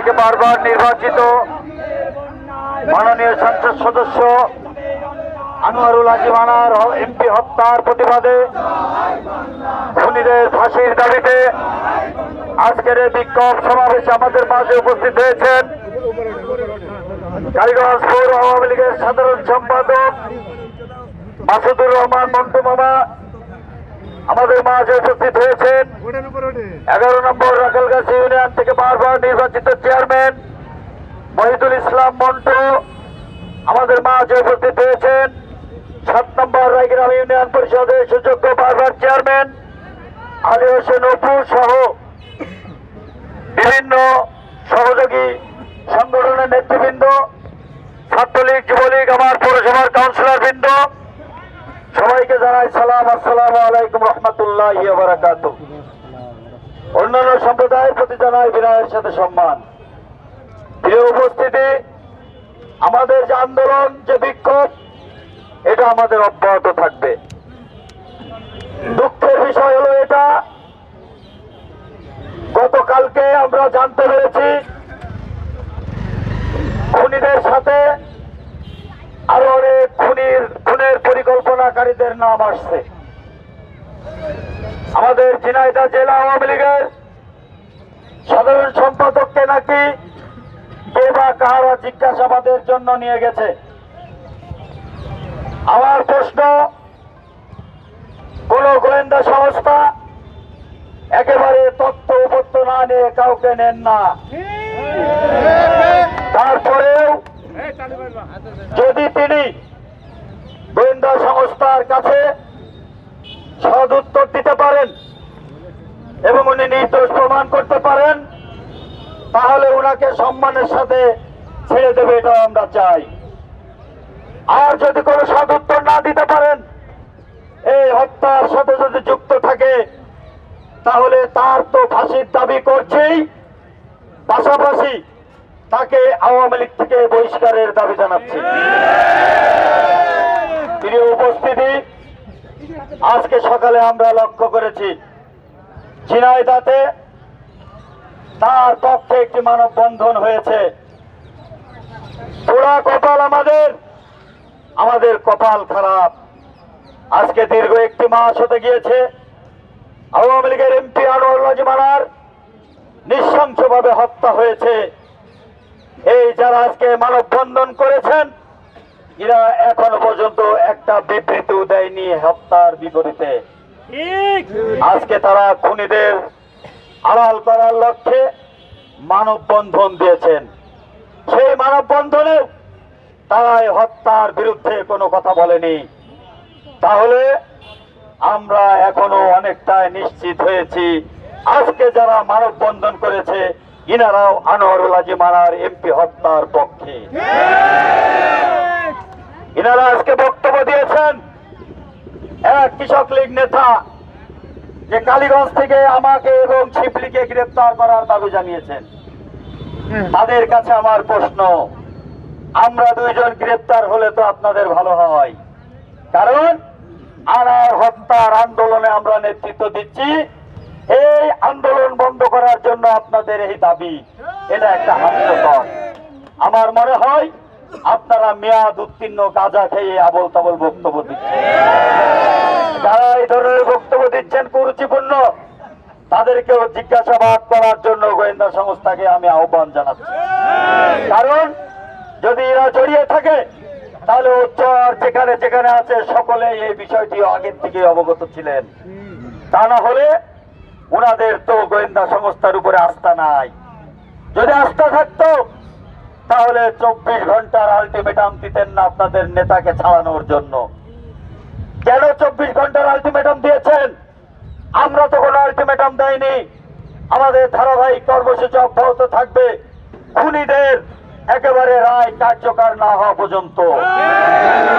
থেকে বারবার নির্বাচিত মাননীয় সংসদ সদস্য আনোয়ারুল হাজি মানার এমপি হত্যার প্রতিবাদে খুনিদের ফাঁসির দাবিতে আজকের এই বিক্ষোভ সমাবেশে আমাদের মাঝে উপস্থিত হয়েছেন কালীগঞ্জ পৌর আওয়ামী লীগের সাধারণ সম্পাদক মাসুদুর রহমান মন্টু মামা। আমাদের মাঝে উপস্থিত হয়েছেন 11 নম্বর রাখালগাছি ইউনিয়ন থেকে বারবার নির্বাচিত চেয়ারম্যান মহিদুল ইসলাম মন্টু। আমাদের মাঝে উপস্থিত হয়েছেন 7 নম্বর রায়গ্রাম ইউনিয়ন পরিষদের সুযোগ্য বারবার চেয়ারম্যান আলী হোসেন অপু সহ বিভিন্ন সহযোগী সংগঠনের নেতৃবৃন্দ, ছাত্রলীগ, যুবলীগ, আমার পৌরসভার কাউন্সিলর বৃন্দ, সবাইকে জানাই সালাম, আসসালামু আলাইকুম রহমতুল্লাহি ওয়া বারাকাতুহু। অন্যান্য সম্প্রদায়ের প্রতি জানাই বিনয়ের সাথে সম্মান। প্রিয় উপস্থিতি, আমাদের যে আন্দোলন, যে বিক্ষোভ, এটা আমাদের অব্যাহত থাকবে। দুঃখের বিষয় হলো এটা, গতকালকে আমরা জানতে পেরেছি খুনিদের সাথে আরো অনেক খুনের পরিকল্পনাকারীদের নাম আসছে। আমাদের ঝিনাইদহ জেলা আওয়ামী লীগের সাধারণ সম্পাদককে নাকি কে বা কাহারা জিজ্ঞাসাবাদের জন্য নিয়ে গেছে। আমার প্রশ্ন, কোন গোয়েন্দা সংস্থা একেবারে তথ্য উপত্য না নিয়ে কাউকে নেন না। তারপরেও যদি তিনি গোয়েন্দা সংস্থার কাছে সদ উত্তর দিতে পারেন এবং উনি নির্দোষ প্রমাণ করতে পারেন, তাহলে উনাকে সম্মানের সাথে ছেড়ে দেবে, এটাও আমরা চাই। আর যদি কোনো সদ উত্তর না দিতে পারেন, এই হত্যার সাথে যদি যুক্ত থাকে, তাহলে তার তো ফাঁসির দাবি করছেই, পাশাপাশি তাকে আওয়ামী লীগ থেকে বহিষ্কারের দাবি জানাচ্ছি। প্রিয় উপস্থিতি, আজকে সকালে আমরা লক্ষ্য করেছি ঝিনাইদহে তার পক্ষে একটি মানববন্ধন হয়েছে। পুরা কপাল আমাদের কপাল খারাপ। আজকে দীর্ঘ 1 মাস হতে গিয়েছে আওয়ামী লীগের এমপি আনোয়ারুল হাজি মানার নৃশংসভাবে হত্যা হয়েছে। এই যারা আজকে মানববন্ধন করেছেন, এরা এখনো পর্যন্ত একটা বিবৃতিও দেয়নি হত্যার বিপরীতে। আজকে তারা খুনিদের আড়াল করার লক্ষ্যে মানববন্ধন দিয়েছেন। সেই মানববন্ধনে তারা হত্যার বিরুদ্ধে কোনো কথা বলেনি। তাহলে আমরা এখনো অনেকটাই নিশ্চিত হয়েছি আজকে যারা মানববন্ধন করেছে ইনারাও আনোয়ারুল হাজি মানার এমপি হত্যার পক্ষে। ইনারা আজকে বক্তব্য দিয়েছেন। এক কৃষক লীগ নেতা যে কালীগঞ্জ থেকে আমাকে এবং শিবলীকে গ্রেপ্তার করার দাবি জানিয়েছেন, তাদের কাছে আমার প্রশ্ন, আমরা 2 জন গ্রেপ্তার হলে তো আপনাদের ভালো হয়, কারণ আনার হত্যার আন্দোলনে আমরা নেতৃত্ব দিচ্ছি। এই আন্দোলন বন্ধ করার জন্য আপনাদের এই দাবি, এটা একটা হাস্যকর। আমার মনে হয় আপনারা মেয়াদ উত্তীর্ণ গাঁজা খেয়ে আবল তাবল বক্তব্য দিচ্ছেন। যারা এই ধরনের বক্তব্য দিচ্ছেন কুরুচিপূর্ণ, তাদেরকেও জিজ্ঞাসাবাদ করার জন্য গোয়েন্দা সংস্থাকে আমি আহ্বান জানাচ্ছি। কারণ যদি এরা জড়িয়ে থাকে, তাহলে উচ্চর যেখানে যেখানে আছে সকলে এই বিষয়টি আগের থেকে অবগত ছিলেন। তা না হলে ওনাদের তো গোয়েন্দা সংস্থার উপরে আস্থা নাই। যদি আস্থা থাকতো তাহলে 24 ঘন্টার আলটিমেটাম দিতেন না আপনাদের নেতাকে ছাড়ানোর জন্য। কেন 24 ঘন্টার আলটিমেটাম দিয়েছেন? আমরা তো কোনো আলটিমেটাম দেয়নি। আমাদের ধারাবাহিক কর্মসূচি অব্যাহত থাকবে খুনিদের একেবারে রায় কার্যকর না হওয়া পর্যন্ত।